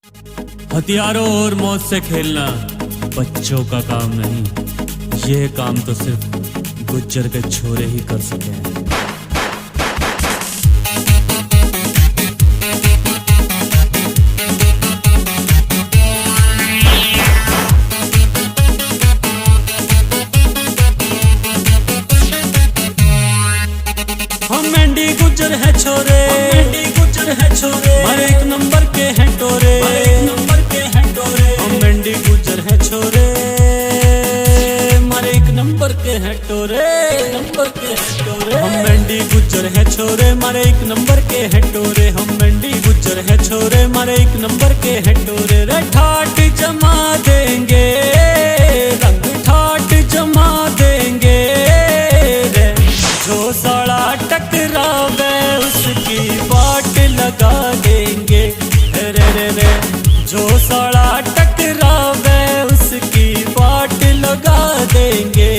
हथियारों और मौत से खेलना बच्चों का काम नहीं, ये काम तो सिर्फ गुज्जर के छोरे ही कर सके हैं। हम मेंढी गुज्जर है छोरे, मेंढी गुज्जर है छोरे, हर एक नंबर के हैं टोरे, नंबर के हैं टोरे। हम मेंढी गुज्जर है छोरे, हर एक नंबर के हैं टोरे, नंबर के हैं टोरे। हम मेंढी गुज्जर है छोरे, हमारे एक नंबर के हैं टोरे। हम मेंढी गुज्जर है छोरे, हमारे एक नंबर के हैं टोरे। रे ठाट जमा देंगे, रंग ठाट जमा देंगे रे, जो साला टकरावे उसकी बाट लगा देंगे रे रे रे, जो साला टकरावे उसकी बाट लगा देंगे।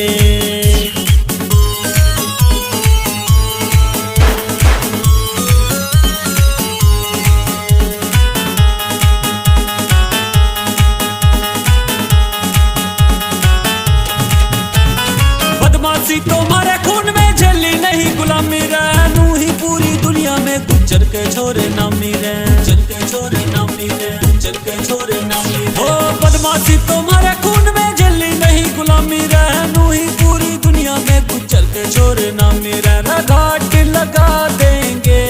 बदमाशी तुम्हारे खून में झली नहीं, गुलामी रहनू ही पूरी दुनिया में गुज्जर के छोरे नामी रहे, गुज्जर के छोरे नामी रहे, गुज्जर के छोरे नामी रहे। ओ बदमाशी तुम्हारे खून में झली नहीं, गुलामी रहनू ही पूरी दुनिया में गुज्जर के छोरे नामी रहे। घाट लगा देंगे,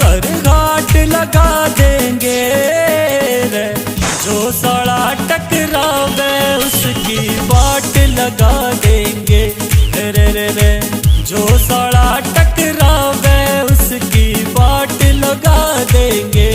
कर घाट लगा देंगे रे, जो साला टकरावे उसकी बाट लगा देंगे रे रे रे, जो साला टकरावे उसकी बाट लगा देंगे।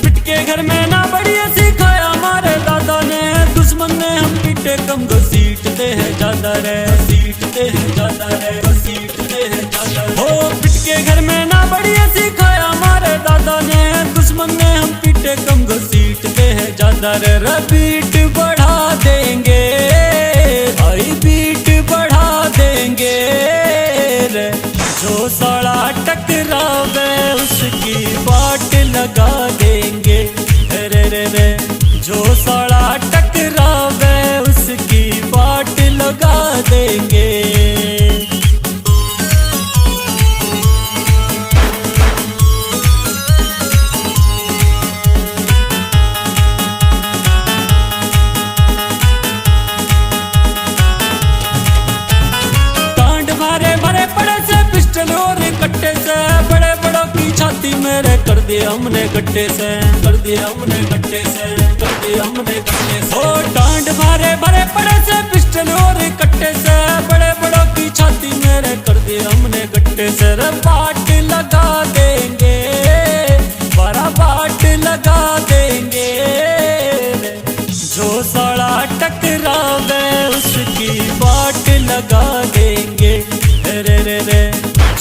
पिटके घर में ना बढ़िया सिखाया हमारे दादा ने, दुश्मन ने हम पिटे कम घसीटते हैं ज्यादा रे, घसीटते हैं ज्यादा रे, घसीटते हैं ज्यादा रे। ओ पिटके घर में ना बढ़िया सिखाया हमारे दादा ने, दुश्मन ने हम पिटे कम घसीटते हैं ज्यादा रे। बीट बढ़ा देंगे, आई बीट बढ़ा देंगे रे, जो साला टकरावे उसकी बाट लगा देंगे रे रे रे, जो साला टकरावे उसकी बाट लगा देंगे। कांड मारे भरे पड़े से पिस्टल और कट्टे से, बड़े बड़ों की छाती मेरे कर दिए हमने गट्टे से, कर दिए हमने गट्टे से, कर दिए हमने गट्टे से। ओ डांड मारे भरे पड़े से पिस्टल और कट्टे से, बड़े बड़ों की छाती मेरे कर दिए हमने गट्टे से। रे बाट लगा देंगे, बड़ा बाट लगा देंगे रे, जो साला टकरावे उसकी बाट लगा देंगे रे रे रे,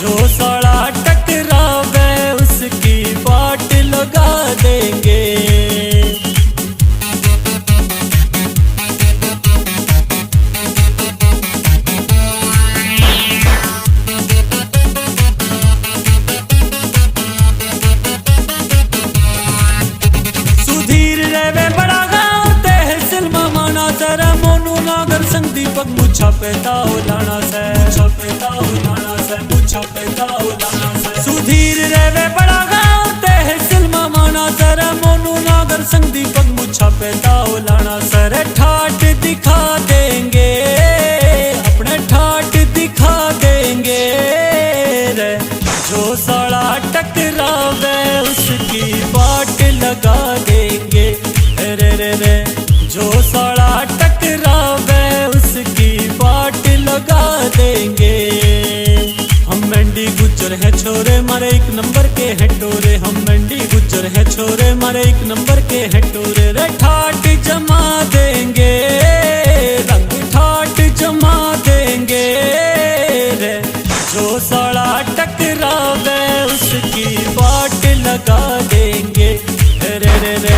जो साला टकरावे उसकी बाट लगा देंगे। सुधीर रेवे बड़ा गाँव तहसील माना सर, मोनू नागर संग दीपक मुछा पेता हो लाना से, मुछा पेता हो लाना से, मुछा पेता हो लाना से। सुधीर रेवे बड़ा गाँव तहसील माना सर, मोनू नागर संग दीपक मुछा पेता हो लाना सर। ठाट दिखा देंगे, अपने ठाट दिखा देंगे रे, जो साला टकरावे उसकी बाट लगा देंगे रे रे रे, जो साला टकरावे उसकी बाट लगा देंगे। हम मेंढी गुज्जर है छोरे, हमारे एक नंबर के हैं टोरे। हम मेंढी गुज्जर है छोरे, हमारे एक नंबर के हैं टोरे। रे ठाट जमा देंगे, रंग ठाट जमा देंगे रे, जो साला टकरावे उसकी बाट लगा देंगे रे रे रे,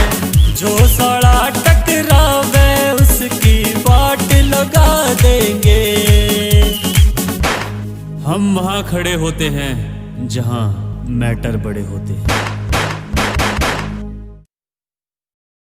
हम वहां खड़े होते हैं जहां मैटर बड़े होते हैं।